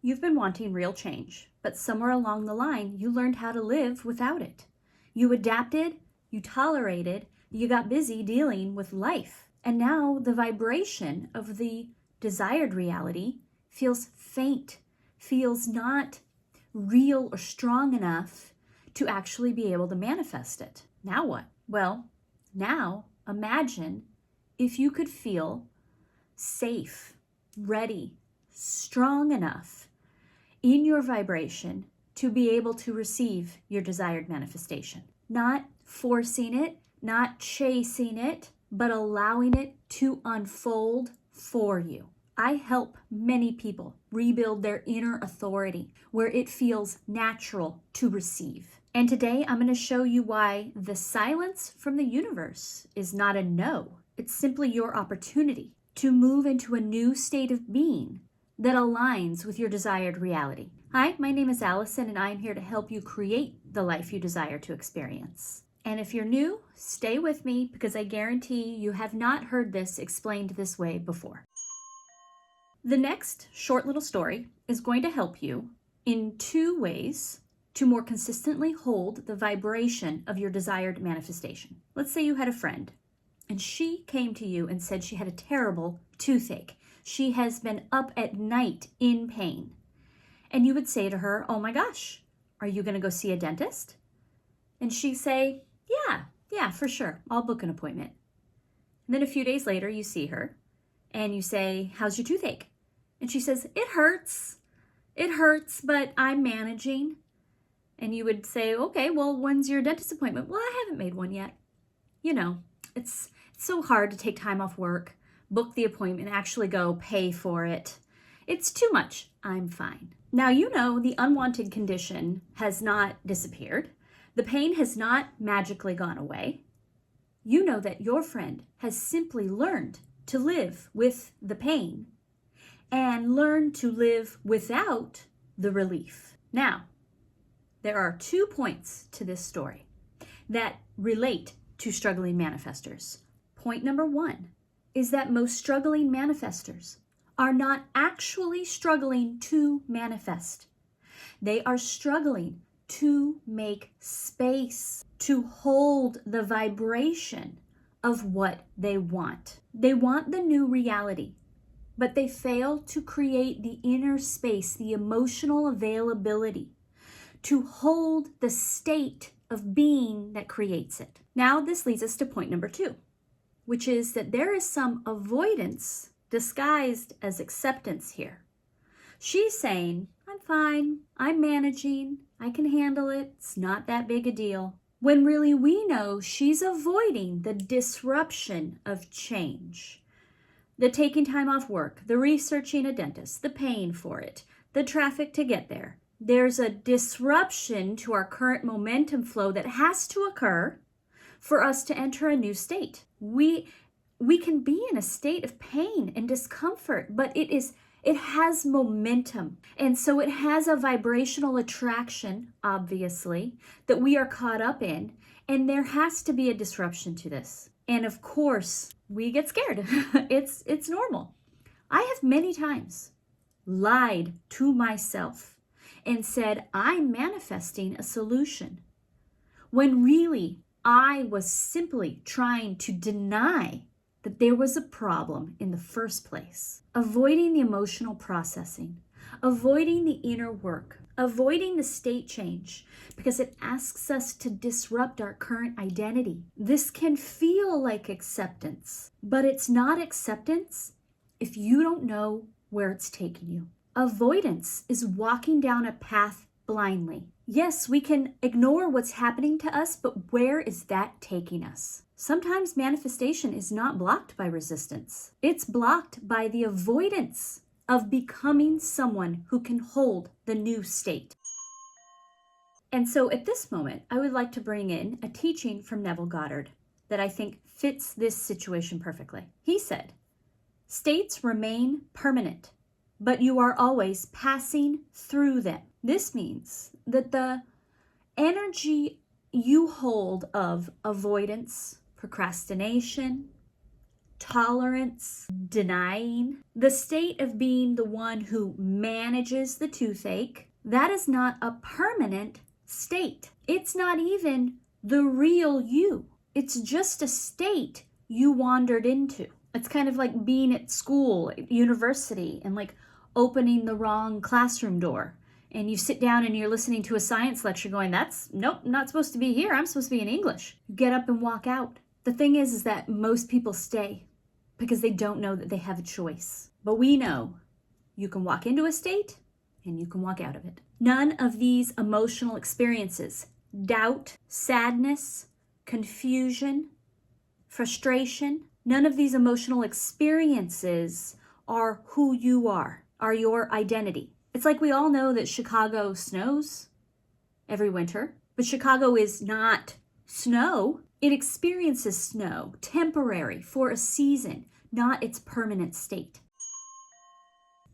you've been wanting real change, but somewhere along the line, you learned how to live without it. You adapted, you tolerated, you got busy dealing with life. And now the vibration of the desired reality feels faint, feels not real or strong enough to actually be able to manifest it. Now what? Well, now imagine if you could feel safe, ready, strong enough in your vibration to be able to receive your desired manifestation. Not forcing it, not chasing it, but allowing it to unfold for you. I help many people rebuild their inner authority where it feels natural to receive. And today I'm going to show you why the silence from the universe is not a no. It's simply your opportunity to move into a new state of being that aligns with your desired reality. Hi, my name is Allison, and I'm here to help you create the life you desire to experience. And if you're new, stay with me because I guarantee you have not heard this explained this way before. The next short little story is going to help you in 2 ways to more consistently hold the vibration of your desired manifestation. Let's say you had a friend and she came to you and said she had a terrible toothache. She has been up at night in pain. And you would say to her, "Oh my gosh, are you going to go see a dentist?" And she'd say, yeah, for sure. I'll book an appointment. And then a few days later, you see her and you say, "How's your toothache?" And she says, It hurts, but I'm managing." And you would say, "Okay, well, when's your dentist appointment?" "Well, I haven't made one yet." You know, it's so hard to take time off work, book the appointment, actually go pay for it. It's too much. I'm fine. Now, you know the unwanted condition has not disappeared. The pain has not magically gone away. You know that your friend has simply learned to live with the pain and learned to live without the relief. Now, there are 2 points to this story that relate to struggling manifestors. Point number 1 is that most struggling manifestors are not actually struggling to manifest. They are struggling to make space, to hold the vibration of what they want. They want the new reality, but they fail to create the inner space, the emotional availability to hold the state of being that creates it. Now, this leads us to point number 2, which is that there is some avoidance disguised as acceptance here. She's saying, "I'm fine, I'm managing, I can handle it, it's not that big a deal." When really we know she's avoiding the disruption of change. The taking time off work, the researching a dentist, the paying for it, the traffic to get there. There's a disruption to our current momentum flow that has to occur for us to enter a new state. We can be in a state of pain and discomfort, but it has momentum. And so it has a vibrational attraction, obviously, that we are caught up in. And there has to be a disruption to this. And of course, we get scared. It's normal. I have many times lied to myself and said, "I'm manifesting a solution," when really I was simply trying to deny that there was a problem in the first place. Avoiding the emotional processing, avoiding the inner work, avoiding the state change, because it asks us to disrupt our current identity. This can feel like acceptance, but it's not acceptance if you don't know where it's taking you. Avoidance is walking down a path blindly. Yes, we can ignore what's happening to us, but where is that taking us? Sometimes manifestation is not blocked by resistance. It's blocked by the avoidance of becoming someone who can hold the new state. And so at this moment, I would like to bring in a teaching from Neville Goddard that I think fits this situation perfectly. He said, "States remain permanent, but you are always passing through them." This means that the energy you hold of avoidance, procrastination, tolerance, denying. The state of being the one who manages the toothache, that is not a permanent state. It's not even the real you. It's just a state you wandered into. It's kind of like being at school, at university, and like opening the wrong classroom door. And you sit down and you're listening to a science lecture going, nope, not supposed to be here. I'm supposed to be in English. You get up and walk out. The thing is that most people stay because they don't know that they have a choice. But we know you can walk into a state and you can walk out of it. None of these emotional experiences, doubt, sadness, confusion, frustration, none of these emotional experiences are who you are your identity. It's like we all know that Chicago snows every winter, but Chicago is not snow. It experiences snow, temporary, for a season, not its permanent state.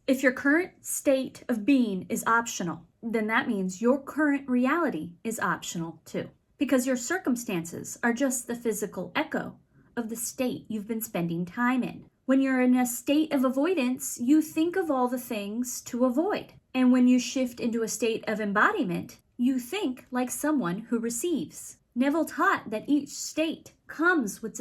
If your current state of being is optional, then that means your current reality is optional too, because your circumstances are just the physical echo of the state you've been spending time in. When you're in a state of avoidance, you think of all the things to avoid. And when you shift into a state of embodiment, you think like someone who receives. Neville taught that each state comes with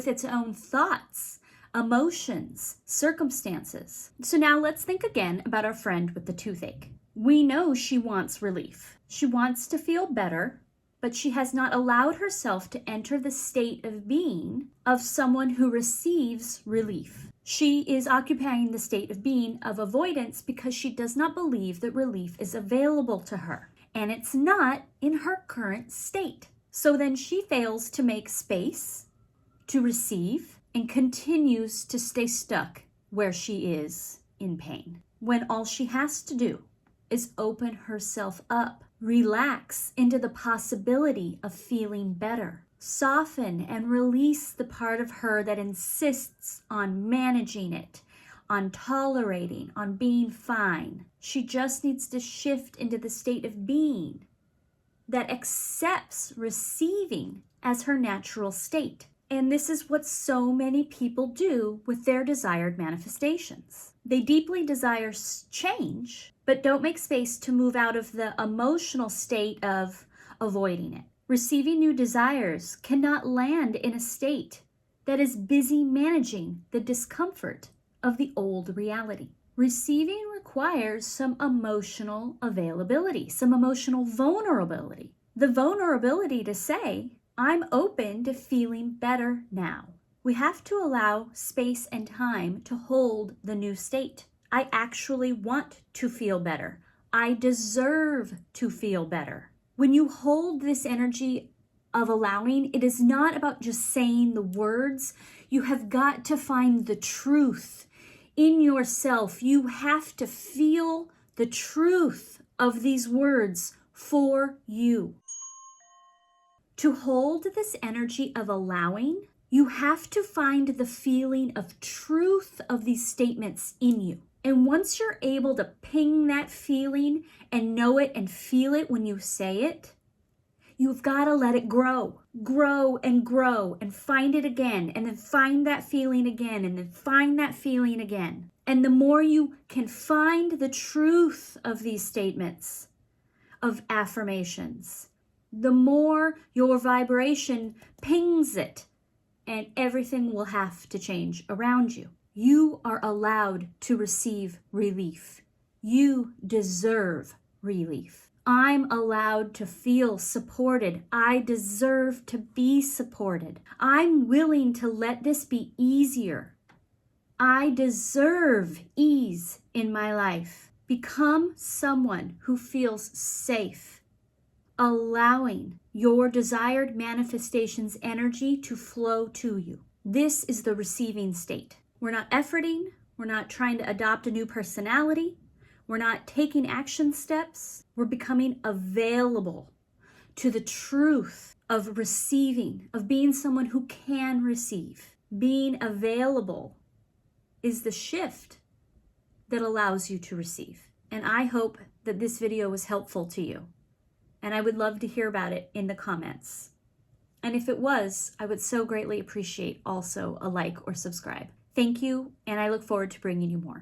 its own thoughts, emotions, circumstances. So now let's think again about our friend with the toothache. We know she wants relief. She wants to feel better, but she has not allowed herself to enter the state of being of someone who receives relief. She is occupying the state of being of avoidance because she does not believe that relief is available to her, and it's not in her current state. So then she fails to make space to receive and continues to stay stuck where she is in pain, when all she has to do is open herself up, relax into the possibility of feeling better, soften and release the part of her that insists on managing it, on tolerating, on being fine. She just needs to shift into the state of being that accepts receiving as her natural state. And this is what so many people do with their desired manifestations. They deeply desire change, but don't make space to move out of the emotional state of avoiding it. Receiving new desires cannot land in a state that is busy managing the discomfort of the old reality. Receiving requires some emotional availability, some emotional vulnerability. The vulnerability to say, I'm open to feeling better now. We have to allow space and time to hold the new state. I actually want to feel better. I deserve to feel better. When you hold this energy of allowing, it is not about just saying the words. You have got to find the truth in yourself. You have to feel the truth of these words for you. To hold this energy of allowing, you have to find the feeling of truth of these statements in you. And once you're able to ping that feeling and know it and feel it when you say it, you've got to let it grow and find it again, and then find that feeling again, and then find that feeling again. And the more you can find the truth of these statements, of affirmations, the more your vibration pings it, and everything will have to change around you. You are allowed to receive relief. You deserve relief. I'm allowed to feel supported. I deserve to be supported. I'm willing to let this be easier. I deserve ease in my life. Become someone who feels safe, allowing your desired manifestation's energy to flow to you. This is the receiving state. We're not efforting. We're not trying to adopt a new personality. We're not taking action steps. We're becoming available to the truth of receiving, of being someone who can receive. Being available is the shift that allows you to receive. And I hope that this video was helpful to you. And I would love to hear about it in the comments. And if it was, I would so greatly appreciate also a like or subscribe. Thank you, and I look forward to bringing you more.